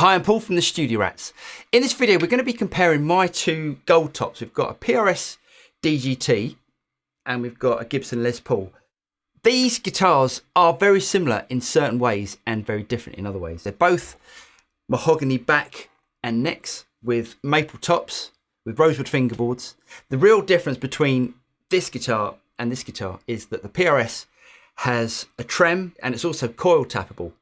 Hi, I'm Paul from the Studio Rats. In this video, we're going to be comparing my two gold tops. We've got a PRS DGT and we've got a Gibson Les Paul. These guitars are very similar in certain ways and very different in other ways. They're both mahogany back and necks with maple tops, with rosewood fingerboards. The real difference between this guitar and this guitar is that the PRS has a trem and it's also coil tappable.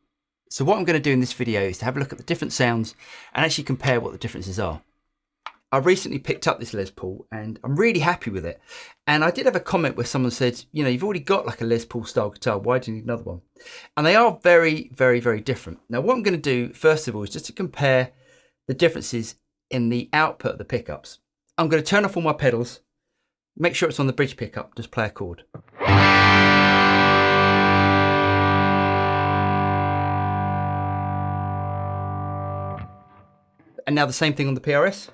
So what I'm going to do in this video is to have a look at the different sounds and actually compare what the differences are. I recently picked up this Les Paul and I'm really happy with it. And I did have a comment where someone said, you know, you've already got like a Les Paul style guitar, why do you need another one? And they are very, very, very different. Now what I'm going to do first of all is just to compare the differences in the output of the pickups. I'm going to turn off all my pedals, make sure it's on the bridge pickup, just play a chord. And now the same thing on the PRS.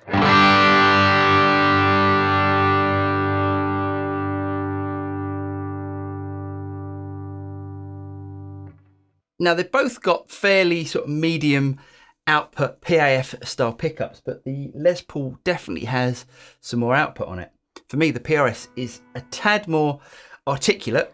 Now they've both got fairly sort of medium output PAF style pickups, but the Les Paul definitely has some more output on it. For me, the PRS is a tad more articulate.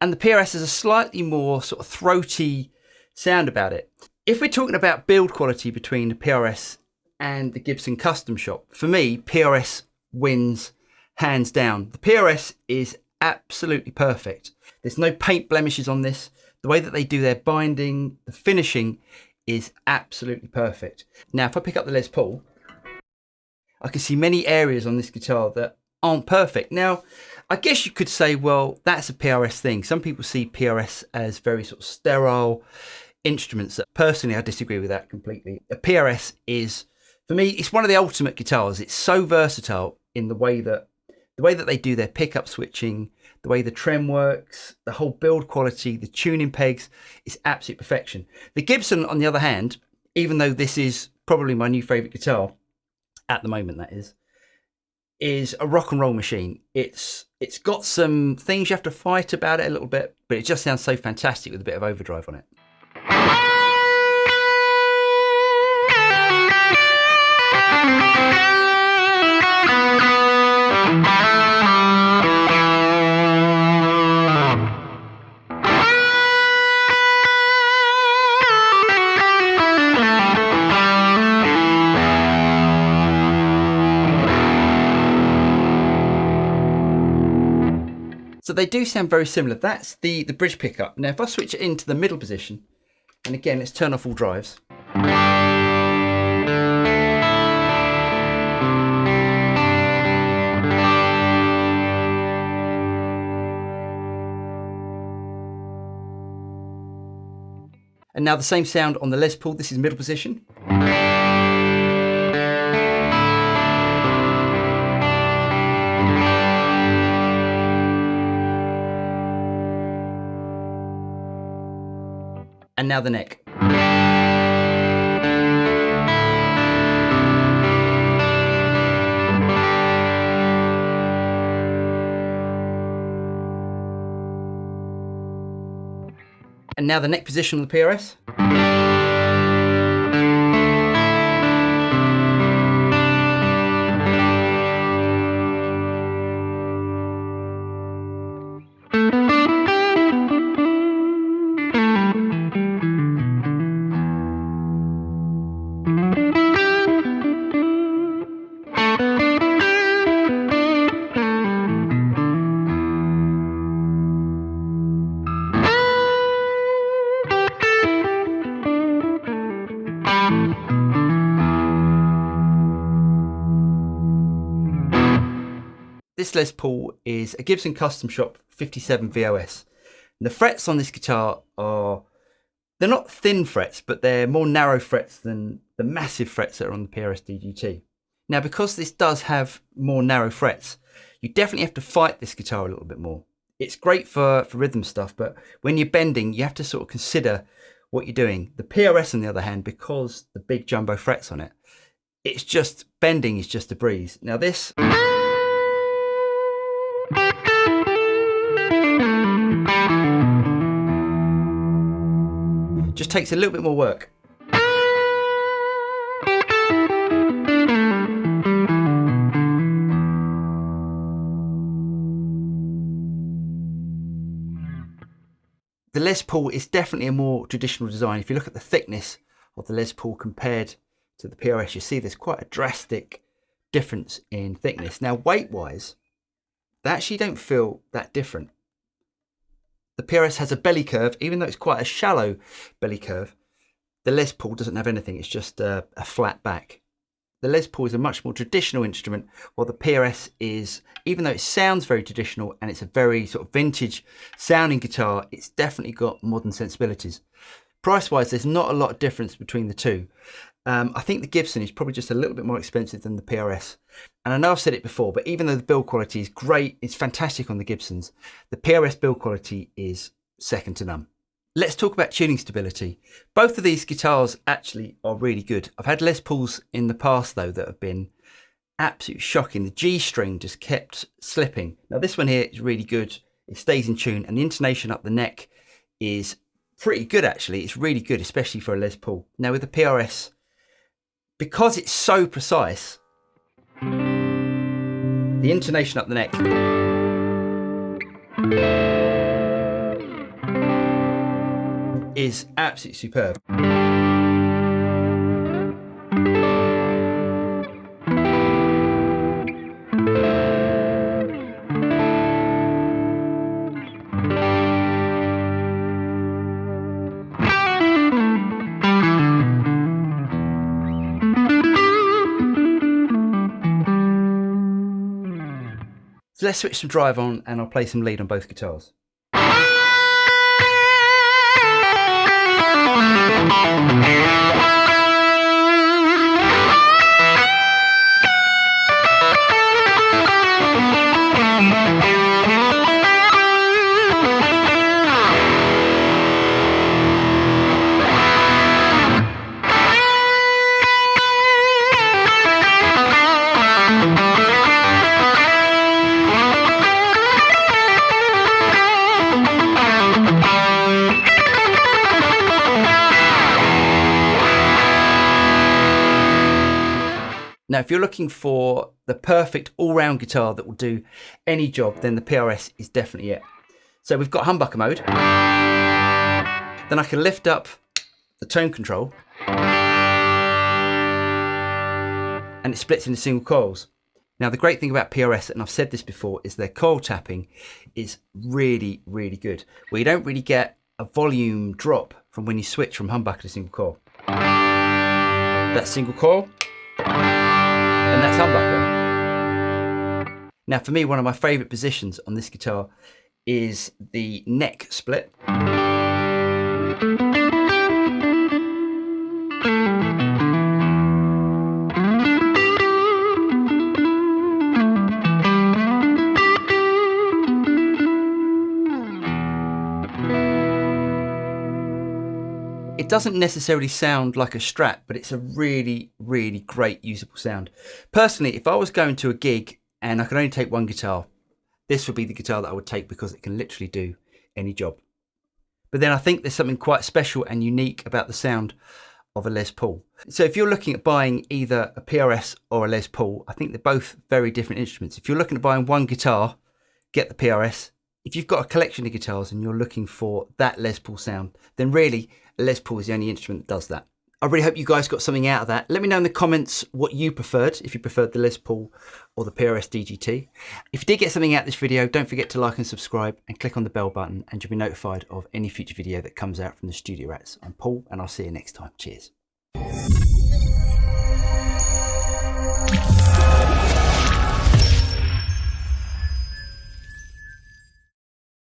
And the PRS has a slightly more sort of throaty sound about it. If we're talking about build quality between the PRS and the Gibson Custom Shop, for me, PRS wins hands down. The PRS is absolutely perfect. There's no paint blemishes on this. The way that they do their binding, the finishing is absolutely perfect. Now, if I pick up the Les Paul, I can see many areas on this guitar that aren't perfect. Now, I guess you could say, well, that's a PRS thing. Some people see PRS as very sort of sterile instruments. Personally, I disagree with that completely. A PRS is, for me, it's one of the ultimate guitars. It's so versatile in the way that they do their pickup switching, the way the trem works, the whole build quality, the tuning pegs, is absolute perfection. The Gibson, on the other hand, even though this is probably my new favorite guitar at the moment, that is a rock and roll machine. It's got some things you have to fight about it a little bit, but it just sounds so fantastic with a bit of overdrive on it. So they do sound very similar. That's the bridge pickup. Now, if I switch it into the middle position, and again, let's turn off all drives. And now the same sound on the Les Paul. This is middle position. And now the neck. And now the neck position on the PRS. this Les Paul is a Gibson Custom Shop 57 VOS. And the frets on this guitar they're not thin frets, but they're more narrow frets than the massive frets that are on the PRS DGT. Now, because this does have more narrow frets, you definitely have to fight this guitar a little bit more. It's great for rhythm stuff, but when you're bending, you have to sort of consider what you're doing. The PRS, on the other hand, because the big jumbo frets on it, it's just, bending is just a breeze. Now this, just takes a little bit more work. The Les Paul is definitely a more traditional design. If you look at the thickness of the Les Paul compared to the PRS, you see there's quite a drastic difference in thickness. Now, weight-wise, they actually don't feel that different. The PRS has a belly curve, even though it's quite a shallow belly curve. The Les Paul doesn't have anything, it's just a flat back. The Les Paul is a much more traditional instrument, while the PRS is, even though it sounds very traditional and it's a very sort of vintage sounding guitar, it's definitely got modern sensibilities. Price-wise, there's not a lot of difference between the two. I think the Gibson is probably just a little bit more expensive than the PRS. And I know I've said it before, but even though the build quality is great, it's fantastic on the Gibsons, the PRS build quality is second to none. Let's talk about tuning stability. Both of these guitars actually are really good. I've had Les Pauls in the past though that have been absolutely shocking. The G string just kept slipping. Now this one here is really good. It stays in tune and the intonation up the neck is pretty good actually. It's really good, especially for a Les Paul. Now with the PRS, because it's so precise, the intonation up the neck is absolutely superb. So let's switch some drive on and I'll play some lead on both guitars. Now, if you're looking for the perfect all-round guitar that will do any job, then the PRS is definitely it. So we've got humbucker mode. Then I can lift up the tone control and it splits into single coils. Now, the great thing about PRS, and I've said this before, is their coil tapping is really, really good. Where you don't really get a volume drop from when you switch from humbucker to single coil. That's single coil. And that's humbucker. Now for me, one of my favourite positions on this guitar is the neck split. It doesn't necessarily sound like a Strat, but it's a really, really great usable sound. Personally, if I was going to a gig and I could only take one guitar, this would be the guitar that I would take because it can literally do any job. But then I think there's something quite special and unique about the sound of a Les Paul. So if you're looking at buying either a PRS or a Les Paul, I think they're both very different instruments. If you're looking at buying one guitar, get the PRS. If you've got a collection of guitars and you're looking for that Les Paul sound, then really a Les Paul is the only instrument that does that. I really hope you guys got something out of that. Let me know in the comments what you preferred, if you preferred the Les Paul or the PRS DGT. If you did get something out of this video, don't forget to like and subscribe and click on the bell button and you'll be notified of any future video that comes out from the Studio Rats. I'm Paul and I'll see you next time. Cheers.